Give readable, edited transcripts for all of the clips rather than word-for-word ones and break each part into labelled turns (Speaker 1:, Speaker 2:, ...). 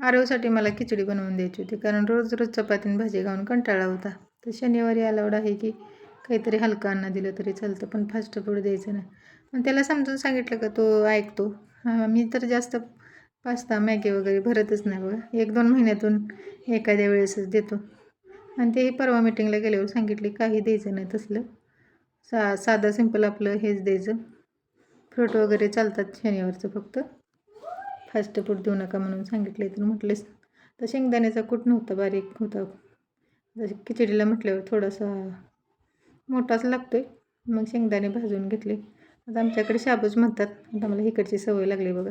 Speaker 1: आरवसाठी मला खिचडी बनवून द्यायची होती, कारण रोज रोज चपाती आणि भाजी खाऊन कंटाळा होता. तर शनिवारी अलाउड आहे की काहीतरी हलकं अन्न दिलं तरी चालतं, पण फास्ट फूड द्यायचं नाही. पण त्याला समजून सांगितलं का तो ऐकतो. मी तर जास्त पास्ता मॅगी वगैरे भरतच नाही बघा, 1-2 महिन्यातून एखाद्या वेळेसच देतो. आणि तेही परवा मीटिंगला गेल्यावर सांगितले काही द्यायचं नाही तसलं, साधं सिंपल आपलं हेच द्यायचं. फ्रूट वगैरे चालतात शनिवारचं, फक्त फास्ट फूड देऊ नका म्हणून सांगितले. तर म्हटलेच तर शेंगदाण्याचा कूट नव्हता, बारीक होता. जसं खिचडीला म्हटल्यावर थोडासा मोठाच लागतो आहे. मग शेंगदाणे भाजून घेतले. आता आमच्याकडे शाबूच म्हणतात, आता मला इकडची सवय लागली बघा.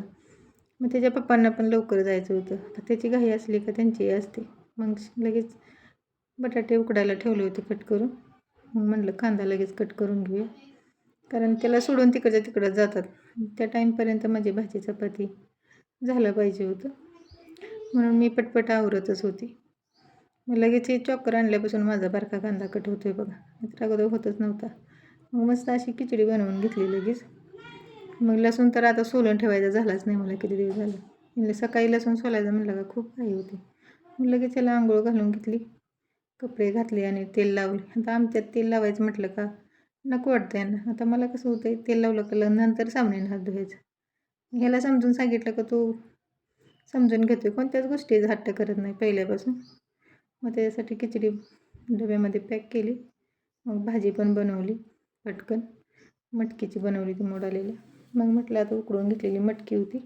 Speaker 1: मग त्याच्या पप्पांना पण लवकर जायचं होतं, तर त्याची घाई असली का त्यांचीही असते. मग लगेच बटाटे उकडायला ठेवले होते कट करून. मग म्हटलं कांदा लगेच कट करून घेऊया, कारण त्याला सोडून तिकडच्या तिकडं जातात. त्या टाईमपर्यंत माझी भाजी चपाती झालं पाहिजे होतं, म्हणून मी पटपट आवरतच होती. मग लगेच हे चॉकर आणल्यापासून माझा बारका कांदा कट होतो आहे बघा, नाहीतर अगोदर होतच नव्हता. मग मस्त अशी खिचडी बनवून घेतली लगेच. मग लसूण तर आता सोलून ठेवायचा झालाच नाही मला, किती दिवस झालं. म्हणजे सकाळी लसूण सोलायचं म्हटलं का खूप घाई होती. मग लगेच त्याला आंघोळ घालून घेतली, कपडे घातले आणि तेल लावले. आता आमच्यात तेल लावायचं म्हटलं का नको वाटतं यांना. आता मला कसं होतं आहे, तेल लावलं का नंतर साबणाने हात धुवायचं. ह्याला समजून सांगितलं का तो समजून घेतो आहे, कोणत्याच गोष्टी हट्ट करत नाही पहिल्यापासून. मग त्याच्यासाठी खिचडी डब्यामध्ये पॅक केली. मग भाजी पण बनवली पटकन, मटकीची बनवली ती मोड आलेली. मग म्हटलं आता उकडून घेतलेली मटकी होती,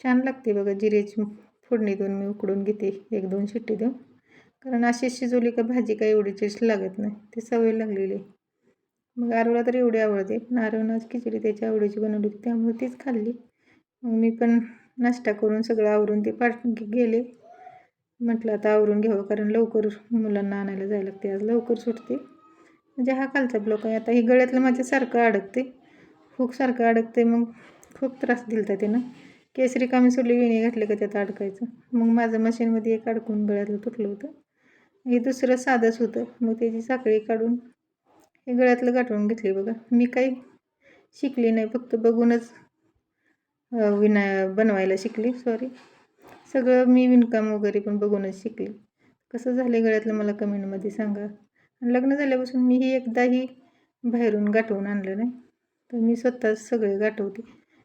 Speaker 1: छान लागते बघा. जिरेची फोडणी देऊन मी उकडून घेते, 1-2 शिट्टी देऊन, कारण अशी शिजवली का भाजी काही एवढी टेस्ट लागत नाही, ती सवय लागलेली आहे. मग आरवला तर एवढी आवडते, पण आरवनं आज खिचडी त्याच्या आवडीची बनवली होती, त्यामुळे तीच खाल्ली. मग मी पण नाश्ता करून सगळं आवरून ते गेले. म्हटलं आता आवरून घ्यावं, कारण लवकर मुलांना आणायला जायला लागते. आज लवकर सुटते. म्हणजे हा खालचा ब्लॉक आहे. आता हे गळ्यातलं माझ्या सारखं अडकते, हुकसारखं अडकते. मग खूप त्रास दिला त्यानं. केस रिकामी सोडली, वेणी घातले का त्यात अडकायचं. मग माझं मशीनमध्ये एक अडकून गळ्यातलं तुटलं होतं. हे दुसरं साधंच होतं. मग त्याची साखळी काढून हे गळ्यातलं गाठवून घेतले बघा. मी काही शिकली नाही, फक्त बघूनच बनवायला शिकली. सगळं मी विणकाम वगैरे पण बघूनच शिकले. कसं झालं गळ्यातलं मला कमेंटमध्ये सांगा. आणि लग्न झाल्यापासून मीही एकदाही बाहेरून गाठवून आणलं नाही, तर मी स्वतःच सगळे गाठवते.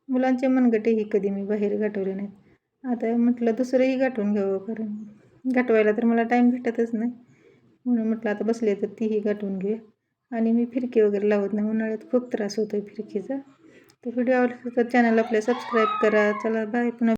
Speaker 1: मुलांचे मनगटेही कधी मी बाहेर गाठवले नाहीत. आता म्हटलं दुसरंही गाठवून घ्यावं, कारण गाठवायला तर मला टाईम भेटतच नाही. म्हणून म्हटलं आता बसले तर तीही गाठवून घेऊया. आणि मी फिरकी वगैरे लावत नाही, उन्हाळ्यात खूप त्रास होतो आहे फिरकीचा. तर व्हिडिओ आवडला तर चॅनल आपल्या सबस्क्राईब करा. चला बाय, पुन्हा